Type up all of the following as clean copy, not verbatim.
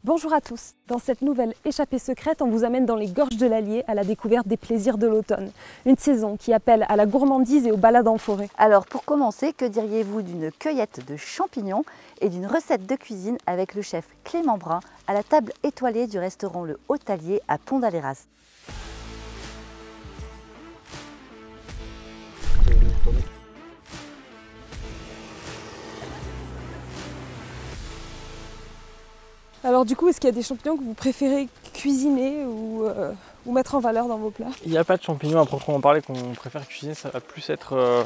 Bonjour à tous. Dans cette nouvelle échappée secrète, on vous amène dans les gorges de l'Allier à la découverte des plaisirs de l'automne. Une saison qui appelle à la gourmandise et aux balades en forêt. Alors pour commencer, que diriez-vous d'une cueillette de champignons et d'une recette de cuisine avec le chef Clément Brun à la table étoilée du restaurant Le Haut-Allier à Pont-d'Aléras? Alors du coup, est-ce qu'il y a des champignons que vous préférez cuisiner ou mettre en valeur dans vos plats? Il n'y a pas de champignons à proprement parler qu'on préfère cuisiner, ça va plus être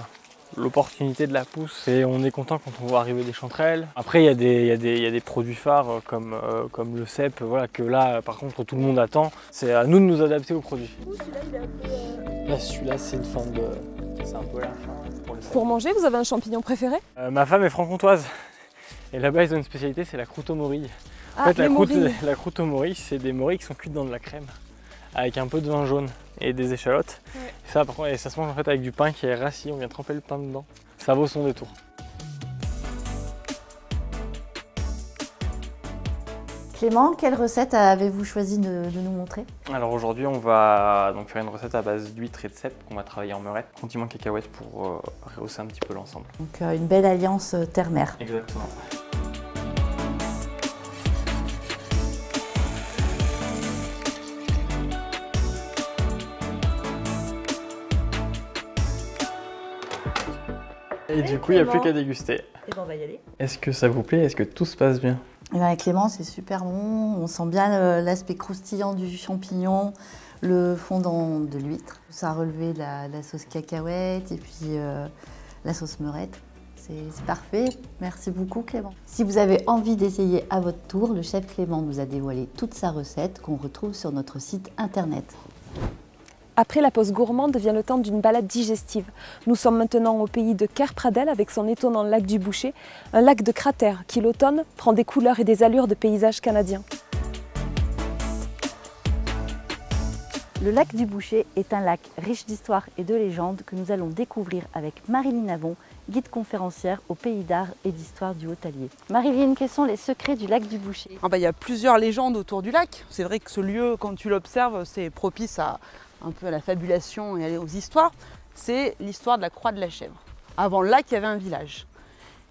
l'opportunité de la pousse et on est content quand on voit arriver des chanterelles. Après il y a des produits phares comme le cèpe, voilà, que là par contre tout le monde attend. C'est à nous de nous adapter aux produits. Celui-là il est un peu... Là celui-là c'est une forme de... c'est un peu la fin pour le cèpe. Pour manger, vous avez un champignon préféré? Ma femme est franc-comtoise et là-bas ils ont une spécialité, c'est la croûte aux morilles. En fait, la croûte aux morilles, c'est des morilles qui sont cuites dans de la crème avec un peu de vin jaune et des échalotes. Ouais. Ça, par contre, ça se mange en fait avec du pain qui est rassis, on vient tremper le pain dedans. Ça vaut son détour. Clément, quelle recette avez-vous choisi de nous montrer? Alors aujourd'hui, on va donc faire une recette à base d'huîtres et de cèpe qu'on va travailler en meurette, condiment cacahuète pour rehausser un petit peu l'ensemble. Donc une belle alliance terre-mer. Exactement. Et du coup, il n'y a plus qu'à déguster. Et ben on va y aller. Est-ce que ça vous plaît? Est-ce que tout se passe bien? Clément, c'est super bon. On sent bien l'aspect croustillant du champignon, le fondant de l'huître. Ça a relevé la sauce cacahuète et puis la sauce meurette. C'est parfait. Merci beaucoup, Clément. Si vous avez envie d'essayer à votre tour, le chef Clément nous a dévoilé toute sa recette qu'on retrouve sur notre site internet. Après la pause gourmande vient le temps d'une balade digestive. Nous sommes maintenant au pays de Kerpradel avec son étonnant lac du Boucher, un lac de cratère qui l'automne prend des couleurs et des allures de paysages canadiens. Le lac du Boucher est un lac riche d'histoire et de légendes que nous allons découvrir avec Marilyn Avon, guide conférencière au Pays d'Art et d'Histoire du Haut-Allier. Marilyn, quels sont les secrets du lac du Boucher? Il y a plusieurs légendes autour du lac. C'est vrai que ce lieu, quand tu l'observes, c'est propice à un peu à la fabulation et aux histoires. C'est l'histoire de la Croix de la Chèvre. Avant le lac, il y avait un village.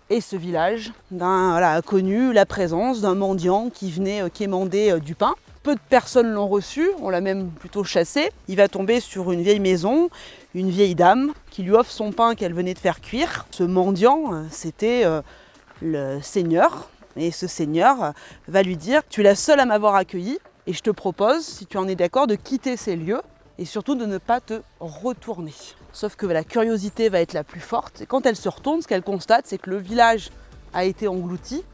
Et ce village a connu la présence d'un mendiant qui venait quémander du pain. Peu de personnes l'ont reçu, on l'a même plutôt chassé. Il va tomber sur une vieille maison, une vieille dame qui lui offre son pain qu'elle venait de faire cuire. Ce mendiant, c'était le seigneur. Et ce seigneur va lui dire « Tu es la seule à m'avoir accueilli et je te propose, si tu en es d'accord, de quitter ces lieux et surtout de ne pas te retourner. » Sauf que la curiosité va être la plus forte. Et quand elle se retourne, ce qu'elle constate, c'est que le village a été englouti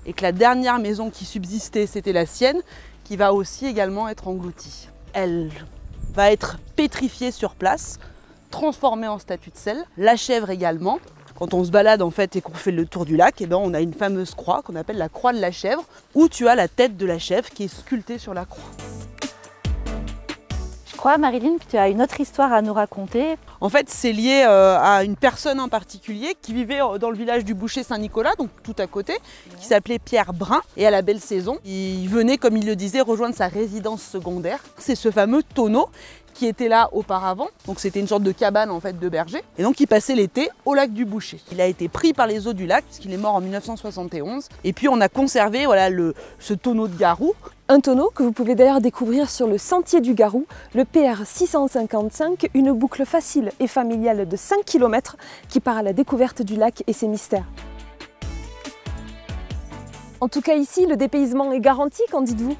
et que la dernière maison qui subsistait, c'était la sienne, qui va aussi également être engloutie. Elle va être pétrifiée sur place, transformée en statue de sel, la chèvre également. Quand on se balade en fait et qu'on fait le tour du lac, on a une fameuse croix qu'on appelle la croix de la chèvre, où tu as la tête de la chèvre qui est sculptée sur la croix. Je crois, Marilyn, que tu as une autre histoire à nous raconter. En fait, c'est lié à une personne en particulier qui vivait dans le village du Boucher Saint-Nicolas, donc tout à côté, qui s'appelait Pierre Brun. Et à la belle saison, il venait, comme il le disait, rejoindre sa résidence secondaire. C'est ce fameux tonneau qui était là auparavant. Donc c'était une sorte de cabane en fait de berger. Et donc il passait l'été au lac du Boucher. Il a été pris par les eaux du lac puisqu'il est mort en 1971. Et puis on a conservé ce tonneau de Garou. Un tonneau que vous pouvez d'ailleurs découvrir sur le Sentier du Garou, le PR 655, une boucle facile et familiale de 5 km qui part à la découverte du lac et ses mystères. En tout cas ici, le dépaysement est garanti, qu'en dites-vous ?